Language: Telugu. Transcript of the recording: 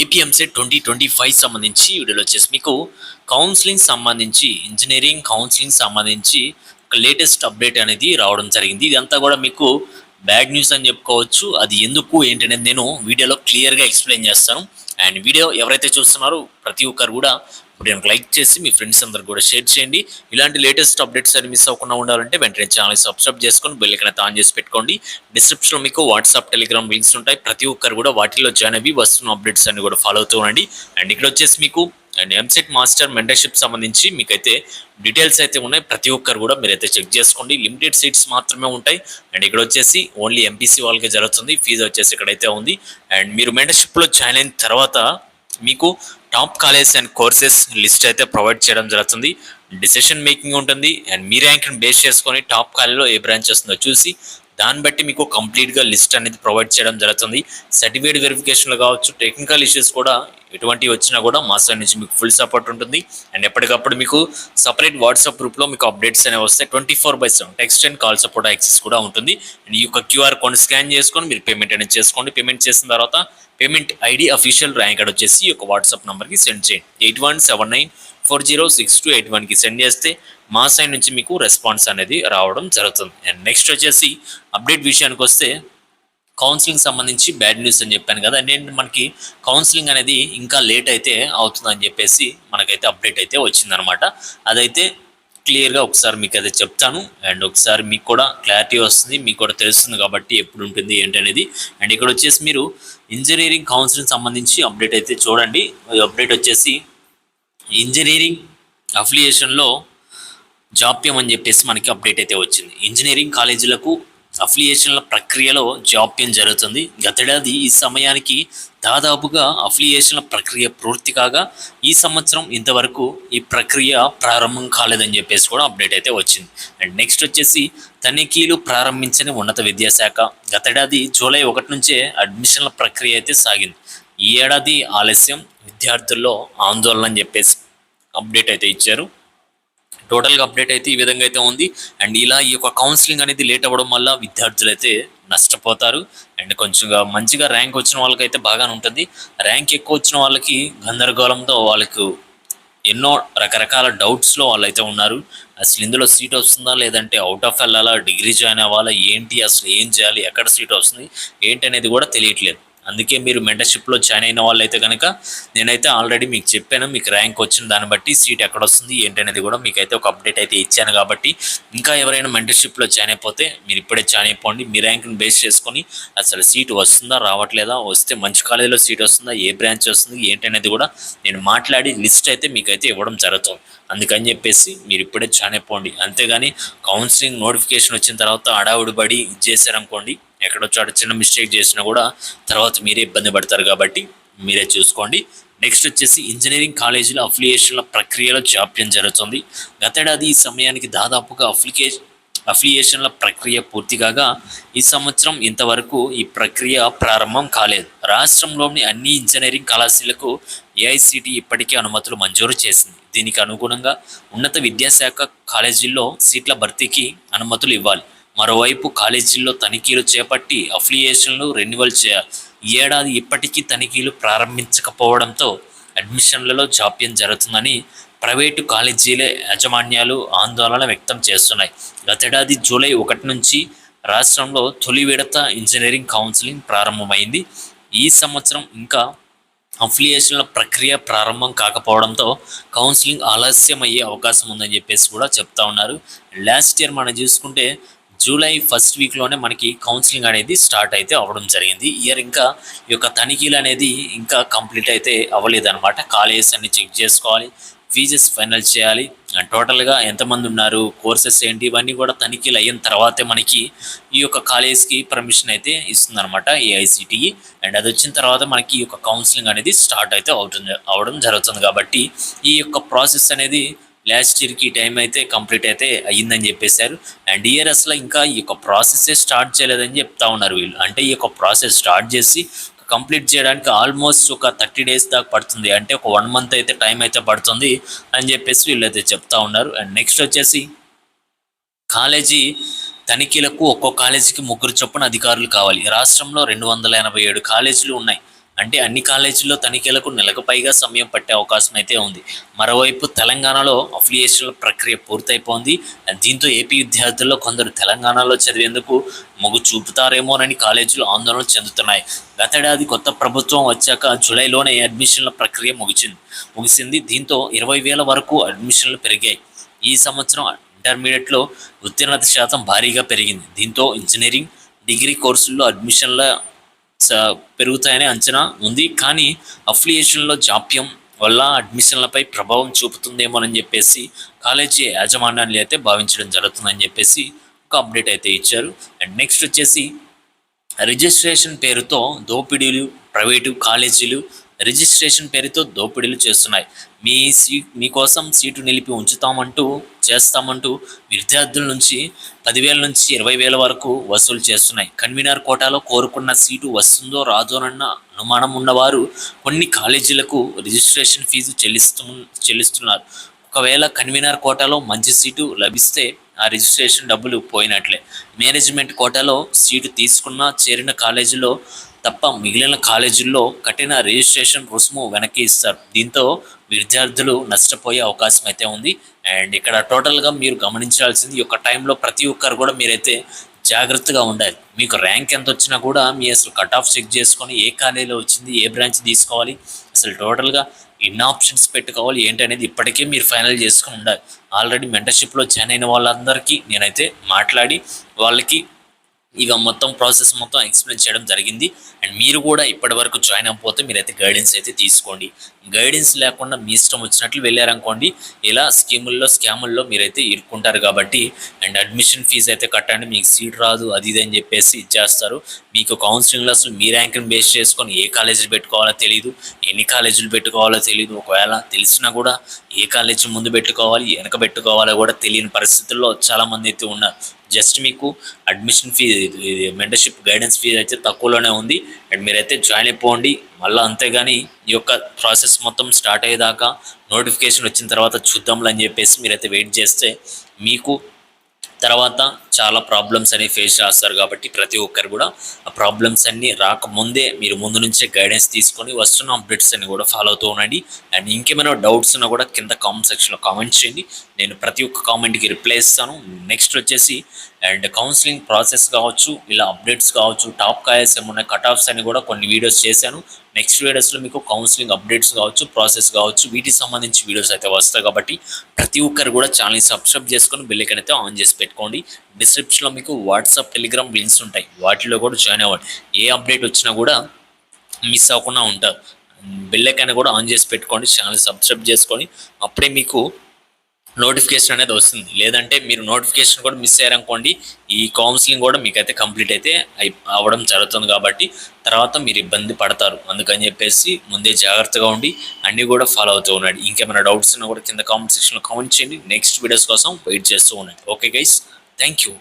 ఏపీ ఎంసెట్ 2025 సంబంధించి వీడియోలో వచ్చేసి మీకు కౌన్సిలింగ్ సంబంధించి ఇంజనీరింగ్ కౌన్సిలింగ్ సంబంధించి ఒక లేటెస్ట్ అప్డేట్ అనేది రావడం జరిగింది. ఇదంతా కూడా మీకు బ్యాడ్ న్యూస్ అని చెప్పుకోవచ్చు. అది ఎందుకు ఏంటనేది నేను వీడియోలో క్లియర్గా ఎక్స్ప్లెయిన్ చేస్తాను. అండ్ వీడియో ఎవరైతే చూస్తున్నారో ప్రతి ఒక్కరు కూడా వీడియోని లైక్ చేసి మీ ఫ్రెండ్స్ అందరు కూడా షేర్ చేయండి. ఇలాంటి లేటెస్ట్ అప్డేట్స్ అని మిస్ అవ్వకుండా ఉండాలంటే వెంటనే ఛానల్ సబ్స్క్రైబ్ చేసుకొని బెల్ ఐకాన్ ఆన్ చేసి పెట్టుకోండి. డిస్క్రిప్షన్లో మీకు వాట్సాప్ టెలిగ్రామ్ లింక్స్ ఉంటాయి. ప్రతి ఒక్కరు కూడా వాటిలో జాయిన్ అయ్యి వస్తున్న అప్డేట్స్ అన్ని కూడా ఫాలో అవుతూ ఉండండి. అండ్ ఇక్కడ వచ్చేసి మీకు అండ్ ఎంసెట్ మాస్టర్ మెంటర్షిప్ సంబంధించి మీకైతే డీటెయిల్స్ అయితే ఉన్నాయి. ప్రతి ఒక్కరు కూడా మీరైతే చెక్ చేసుకోండి. లిమిటెడ్ సీట్స్ మాత్రమే ఉంటాయి. అండ్ ఇక్కడ వచ్చేసి ఓన్లీ ఎంపీసీ వాళ్ళకి జరుగుతుంది. ఫీజు వచ్చేసి ఇక్కడైతే ఉంది. అండ్ మీరు మెంటర్షిప్లో జాయిన్ అయిన తర్వాత మీకు top colleges and courses list అయితే ప్రొవైడ్ చేయడం జరుగుతుంది. డిసిషన్ మేకింగ్ ఉంటుంది. అండ్ మీ ర్యాంక్ని బేస్ చేసుకొని టాప్ కాలేజ్లో ఏ బ్రాంచ్ వస్తుందో చూసి దాన్ని బట్టి మీకు కంప్లీట్గా లిస్ట్ అనేది ప్రొవైడ్ చేయడం జరుగుతుంది. సర్టిఫికేట్ వెరిఫికేషన్లో కావచ్చు, టెక్నికల్ ఇష్యూస్ కూడా ఎటువంటివి వచ్చినా కూడా మా సైడ్ నుంచి మీకు ఫుల్ సపోర్ట్ ఉంటుంది. అండ్ ఎప్పటికప్పుడు మీకు సపరేట్ వాట్సాప్ గ్రూప్లో మీకు అప్డేట్స్ అనేవి వస్తాయి. 24/7 text and call support access కూడా ఉంటుంది. అండ్ ఈ యొక్క క్యూఆర్ కోడ్ స్కాన్ చేసుకొని మీరు పేమెంట్ అనేది చేసుకోండి. పేమెంట్ చేసిన తర్వాత payment ID official rank card వచ్చేసి ఈ యొక్క వాట్సాప్ నెంబర్కి సెండ్ చేయండి. 8179406281కి సెండ్ చేస్తే మా సైడ్ నుంచి మీకు రెస్పాన్స్ అనేది రావడం జరుగుతుంది. అండ్ నెక్స్ట్ వచ్చేసి అప్డేట్ విషయానికి వస్తే కౌన్సిలింగ్ సంబంధించి బ్యాడ్ న్యూస్ అని చెప్పాను కదా. నేను మనకి కౌన్సిలింగ్ అనేది ఇంకా లేట్ అయితే అవుతుందని చెప్పేసి మనకైతే అప్డేట్ అయితే వచ్చిందనమాట. అదైతే క్లియర్గా ఒకసారి మీకు అయితే చెప్తాను. అండ్ ఒకసారి మీకు కూడా క్లారిటీ వస్తుంది, మీకు కూడా తెలుస్తుంది కాబట్టి ఎప్పుడు ఉంటుంది ఏంటనేది. అండ్ ఇక్కడ వచ్చేసి మీరు ఇంజనీరింగ్ కౌన్సిలింగ్ సంబంధించి అప్డేట్ అయితే చూడండి. అప్డేట్ వచ్చేసి ఇంజనీరింగ్ అఫిలియేషన్లో జాప్యం అని చెప్పేసి మనకి అప్డేట్ అయితే వచ్చింది. ఇంజనీరింగ్ కాలేజీలకు అఫిలియేషన్ల ప్రక్రియలో జాప్యం జరుగుతుంది. గతేడాది ఈ సమయానికి దాదాపుగా అఫిలియేషన్ల ప్రక్రియ పూర్తి కాగా ఈ సంవత్సరం ఇంతవరకు ఈ ప్రక్రియ ప్రారంభం కాలేదని చెప్పేసి కూడా అప్డేట్ అయితే వచ్చింది. అండ్ నెక్స్ట్ వచ్చేసి తనిఖీలు ప్రారంభించని ఉన్నత విద్యాశాఖ. గతేడాది జూలై 1 నుంచే అడ్మిషన్ల ప్రక్రియ అయితే సాగింది. ఈ ఏడాది ఆలస్యం, విద్యార్థుల్లో ఆందోళన అని చెప్పేసి అప్డేట్ అయితే ఇచ్చారు. టోటల్గా అప్డేట్ అయితే ఈ విధంగా అయితే ఉంది. అండ్ ఇలా ఈ యొక్క కౌన్సిలింగ్ అనేది లేట్ అవ్వడం వల్ల విద్యార్థులు అయితే నష్టపోతారు. అండ్ కొంచెం మంచిగా ర్యాంక్ వచ్చిన వాళ్ళకైతే బాగానే ఉంటుంది. ర్యాంక్ ఎక్కువ వచ్చిన వాళ్ళకి గందరగోళంతో వాళ్ళకు ఎన్నో రకరకాల డౌట్స్లో వాళ్ళైతే ఉన్నారు. అసలు ఇందులో సీట్ వస్తుందా, లేదంటే అవుట్ ఆఫ్ వెళ్ళాలా, డిగ్రీ జాయిన్ అవ్వాలా, ఏంటి అసలు ఏం చేయాలి, ఎక్కడ సీట్ వస్తుంది ఏంటి అనేది కూడా తెలియట్లేదు. అందుకే మీరు మెంటర్షిప్లో జాయిన్ అయిన వాళ్ళైతే కనుక నేనైతే ఆల్రెడీ మీకు చెప్పాను. మీకు ర్యాంక్ వచ్చిన దాన్ని బట్టి సీట్ ఎక్కడ వస్తుంది ఏంటనేది కూడా మీకైతే ఒక అప్డేట్ అయితే ఇచ్చాను. కాబట్టి ఇంకా ఎవరైనా మెంటర్షిప్లో జాయిన్ అయిపోతే మీరు ఇప్పుడే జాయిన్ అయిపోండి. మీ ర్యాంక్ని బేస్ చేసుకొని అసలు సీట్ వస్తుందా రావట్లేదా, వస్తే మంచి కాలేజీలో సీట్ వస్తుందా, ఏ బ్రాంచ్ వస్తుంది ఏంటనేది కూడా నేను మాట్లాడి లిస్ట్ అయితే మీకైతే ఇవ్వడం జరుగుతుంది. అందుకని చెప్పేసి మీరు ఇప్పుడే జాయిన్ అయిపోండి. అంతేగాని కౌన్సిలింగ్ నోటిఫికేషన్ వచ్చిన తర్వాత అడావుడి పడి చేశారనుకోండి, ఎక్కడో చోట చిన్న మిస్టేక్ చేసినా కూడా తర్వాత మీరే ఇబ్బంది పడతారు. కాబట్టి మీరే చూసుకోండి. నెక్స్ట్ వచ్చేసి ఇంజనీరింగ్ కాలేజీల అఫిలియేషన్ల ప్రక్రియలో జాప్యం జరుగుతుంది. గతేడాది ఈ సమయానికి దాదాపుగా అఫిలియేషన్ల ప్రక్రియ పూర్తి కాగా ఈ సంవత్సరం ఇంతవరకు ఈ ప్రక్రియ ప్రారంభం కాలేదు. రాష్ట్రంలోని అన్ని ఇంజనీరింగ్ కళాశాలకు ఏఐసిటి ఇప్పటికే అనుమతులు మంజూరు చేసింది. దీనికి అనుగుణంగా ఉన్నత విద్యాశాఖ కాలేజీల్లో సీట్ల భర్తీకి అనుమతులు ఇవ్వాలి. మరోవైపు కాలేజీల్లో తనిఖీలు చేపట్టి అఫిలియేషన్లు రెన్యువల్ చేయాలి. ఈ ఏడాది ఇప్పటికీ తనిఖీలు ప్రారంభించకపోవడంతో అడ్మిషన్లలో జాప్యం జరుగుతుందని ప్రైవేటు కాలేజీల యాజమాన్యాలు ఆందోళన వ్యక్తం చేస్తున్నాయి. గతేడాది జూలై 1 నుంచి రాష్ట్రంలో తొలి విడత ఇంజనీరింగ్ కౌన్సిలింగ్ ప్రారంభమైంది. ఈ సంవత్సరం ఇంకా అఫిలియేషన్ల ప్రక్రియ ప్రారంభం కాకపోవడంతో కౌన్సిలింగ్ ఆలస్యం అయ్యే అవకాశం ఉందని చెప్పేసి కూడా చెప్తా ఉన్నారు. లాస్ట్ ఇయర్ మనం చూసుకుంటే జూలై ఫస్ట్ వీక్లోనే మనకి కౌన్సిలింగ్ అనేది స్టార్ట్ అయితే అవ్వడం జరిగింది. ఇయర్ ఇంకా ఈ యొక్క తనిఖీలు అనేది ఇంకా కంప్లీట్ అయితే అవ్వలేదన్నమాట. కాలేజెస్ అన్ని చెక్ చేసుకోవాలి, ఫీజెస్ ఫైనల్ చేయాలి, టోటల్గా ఎంతమంది ఉన్నారు, కోర్సెస్ ఏంటి, ఇవన్నీ కూడా తనిఖీలు అయిన తర్వాతే మనకి ఈ యొక్క కాలేజ్కి పర్మిషన్ అయితే ఇస్తుందన్నమాట ఏఐసిటిఈ. అండ్ అది వచ్చిన తర్వాత మనకి ఈ యొక్క కౌన్సిలింగ్ అనేది స్టార్ట్ అయితే అవడం జరుగుతుంది. కాబట్టి ఈ యొక్క ప్రాసెస్ అనేది లాస్ట్ ఇయర్కి టైం అయితే కంప్లీట్ అయితే అయ్యిందని చెప్పేశారు. అండ్ ఇయర్ అసలు ఇంకా ఈ యొక్క ప్రాసెస్సే స్టార్ట్ చేయలేదని చెప్తా ఉన్నారు వీళ్ళు. అంటే ఈ యొక్క ప్రాసెస్ స్టార్ట్ చేసి కంప్లీట్ చేయడానికి ఆల్మోస్ట్ ఒక 30 days దాకా పడుతుంది. అంటే ఒక 1 month అయితే టైం అయితే పడుతుంది అని చెప్పేసి వీళ్ళైతే చెప్తా ఉన్నారు. అండ్ నెక్స్ట్ వచ్చేసి కాలేజీ తనిఖీలకు ఒక్కో కాలేజీకి 3 చొప్పున అధికారులు కావాలి. రాష్ట్రంలో 287 కాలేజీలు ఉన్నాయి. అంటే అన్ని కాలేజీల్లో తనిఖీలకు నెలకు పైగా సమయం పట్టే అవకాశం అయితే ఉంది. మరోవైపు తెలంగాణలో అఫిలియేషన్ల ప్రక్రియ పూర్తయిపోయింది. దీంతో ఏపీ విద్యార్థుల్లో కొందరు తెలంగాణలో చదివేందుకు మొగ్గు చూపుతారేమోనని కాలేజీలు ఆందోళన చెందుతున్నాయి. గతేడాది కొత్త ప్రభుత్వం వచ్చాక జూలైలోనే అడ్మిషన్ల ప్రక్రియ ముగిసింది. దీంతో 20,000 వరకు అడ్మిషన్లు పెరిగాయి. ఈ సంవత్సరం ఇంటర్మీడియట్లో ఉత్తీర్ణత శాతం భారీగా పెరిగింది. దీంతో ఇంజనీరింగ్, డిగ్రీ కోర్సుల్లో అడ్మిషన్ల పెరుగుతాయనే అంచనా ఉంది. కానీ అఫిలియేషన్లో జాప్యం వల్ల అడ్మిషన్లపై ప్రభావం చూపుతుందేమోనని చెప్పేసి కాలేజీ యాజమాన్యాలు అయితే భావించడం జరుగుతుందని చెప్పేసి ఒక అప్డేట్ అయితే ఇచ్చారు. అండ్ నెక్స్ట్ వచ్చేసి రిజిస్ట్రేషన్ పేరుతో దోపిడీలు, ప్రైవేటు కాలేజీలు రిజిస్ట్రేషన్ పేరుతో దోపిడీలు చేస్తున్నాయి. మీకోసం సీటు నిలిపి చేస్తామంటూ విద్యార్థుల నుంచి 10,000 నుంచి 20,000 వరకు వసూలు చేస్తున్నాయి. కన్వీనర్ కోటాలో కోరుకున్న సీటు వస్తుందో రాదోనన్న అనుమానం ఉన్నవారు కొన్ని కాలేజీలకు రిజిస్ట్రేషన్ ఫీజు చెల్లిస్తున్నారు. ఒకవేళ కన్వీనర్ కోటాలో మంచి సీటు లభిస్తే ఆ రిజిస్ట్రేషన్ డబ్బులు పోయినట్లే. మేనేజ్మెంట్ కోటాలో సీటు తీసుకున్న చేరిన కాలేజీలో తప్ప మిగిలిన కాలేజీల్లో కట్టిన రిజిస్ట్రేషన్ రుసుము వెనక్కి ఇస్తారు. దీంతో విద్యార్థులు నష్టపోయే అవకాశం అయితే ఉంది. అండ్ ఇక్కడ టోటల్గా మీరు గమనించాల్సింది ఈ యొక్క టైంలో ప్రతి ఒక్కరు కూడా మీరైతే జాగ్రత్తగా ఉండాలి. మీకు ర్యాంక్ ఎంత వచ్చినా కూడా మీ అసలు కట్ ఆఫ్ చెక్ చేసుకొని ఏ కాలేజీలో వచ్చింది, ఏ బ్రాంచ్ తీసుకోవాలి, అసలు టోటల్గా ఎన్ని ఆప్షన్స్ పెట్టుకోవాలి ఏంటి అనేది ఇప్పటికే మీరు ఫైనల్ చేసుకుని ఉండాలి. ఆల్రెడీ మెంటర్షిప్లో జాయిన్ అయిన వాళ్ళందరికీ నేనైతే మాట్లాడి వాళ్ళకి ఇక మొత్తం ప్రాసెస్ మొత్తం ఎక్స్ప్లెయిన్ చేయడం జరిగింది. అండ్ మీరు కూడా ఇప్పటి వరకు జాయిన్ అయిపోతే మీరైతే గైడెన్స్ అయితే తీసుకోండి. గైడెన్స్ లేకుండా మీ ఇష్టం వచ్చినట్లు వెళ్ళారనుకోండి, ఇలా స్కాముల్లో మీరైతే ఇరుక్కుంటారు. కాబట్టి అండ్ అడ్మిషన్ ఫీజు అయితే కట్టండి, మీకు సీట్ రాదు అది ఇది అని చెప్పేసి ఇచ్చేస్తారు. మీకు కౌన్సిలింగ్లో అసలు మీ ర్యాంక్ని బేస్ చేసుకొని ఏ కాలేజీలు పెట్టుకోవాలో తెలియదు, ఎన్ని కాలేజీలు పెట్టుకోవాలో తెలియదు. ఒకవేళ తెలిసినా కూడా ఏ కాలేజీ ముందు పెట్టుకోవాలి, వెనక పెట్టుకోవాలో కూడా తెలియని పరిస్థితుల్లో చాలామంది అయితే ఉన్నారు. జస్ట్ మీకు admission fee, mentorship guidance fee అయితే తక్కువలోనే ఉంది. అండ్ మీరైతే జాయిన్ అయిపోండి. మళ్ళీ అంతేగాని ఈ యొక్క ప్రాసెస్ మొత్తం స్టార్ట్ అయ్యేదాకా నోటిఫికేషన్ వచ్చిన తర్వాత చూద్దాంలే అని చెప్పేసి మీరైతే వెయిట్ చేస్తే మీకు తర్వాత చాలా ప్రాబ్లమ్స్ అనేవి ఫేస్ చేస్తారు. కాబట్టి ప్రతి ఒక్కరు కూడా ఆ ప్రాబ్లమ్స్ అన్నీ రాకముందే మీరు ముందు నుంచే గైడెన్స్ తీసుకొని వస్తున్న అప్డేట్స్ అన్ని కూడా ఫాలో అవుతూ ఉండండి. అండ్ ఇంకేమైనా డౌట్స్ ఉన్నా కూడా కింద కామెంట్ సెక్షన్లో కామెంట్ చేయండి. నేను ప్రతి ఒక్క కామెంట్కి రిప్లై ఇస్తాను. నెక్స్ట్ వచ్చేసి అండ్ కౌన్సిలింగ్ ప్రాసెస్ కావచ్చు, ఇలా అప్డేట్స్ కావచ్చు, టాప్ కాయస్ ఏమున్నాయి, కట్ ఆఫ్స్ అని కూడా కొన్ని వీడియోస్ చేశాను. నెక్స్ట్ వీడియోస్లో మీకు కౌన్సిలింగ్ అప్డేట్స్ కావచ్చు, ప్రాసెస్ కావచ్చు, వీటికి సంబంధించి వీడియోస్ అయితే వస్తాయి. కాబట్టి ప్రతి ఒక్కరు కూడా ఛానల్ని సబ్స్క్రైబ్ చేసుకొని బెల్ ఐకాన్ అయితే ఆన్ చేసి పెట్టుకోండి. డిస్క్రిప్షన్లో మీకు వాట్సాప్, టెలిగ్రామ్ లింక్స్ ఉంటాయి, వాటిలో కూడా జాయిన్ అవ్వండి. ఏ అప్డేట్ వచ్చినా కూడా మిస్ అవ్వకుండా ఉంటారు. బెల్ ఐకాన్ కూడా ఆన్ చేసి పెట్టుకోండి, ఛానల్ సబ్స్క్రైబ్ చేసుకొని, అప్పుడే మీకు నోటిఫికేషన్ అనేది వస్తుంది. లేదంటే మీరు నోటిఫికేషన్ కూడా మిస్ అయ్యారనుకోండి, ఈ కౌన్సిలింగ్ కూడా మీకైతే కంప్లీట్ అయితే అవ్వడం జరుగుతుంది. కాబట్టి తర్వాత మీరు ఇబ్బంది పడతారు. అందుకని చెప్పేసి ముందే జాగ్రత్తగా ఉండి అన్నీ కూడా ఫాలో అవుతూ ఉండండి. ఇంకేమైనా డౌట్స్ ఉన్నా కూడా కింద కామెంట్ సెక్షన్లో కామెంట్ చేయండి. నెక్స్ట్ వీడియోస్ కోసం వెయిట్ చేస్తూ ఉండండి. Okay guys, thank you.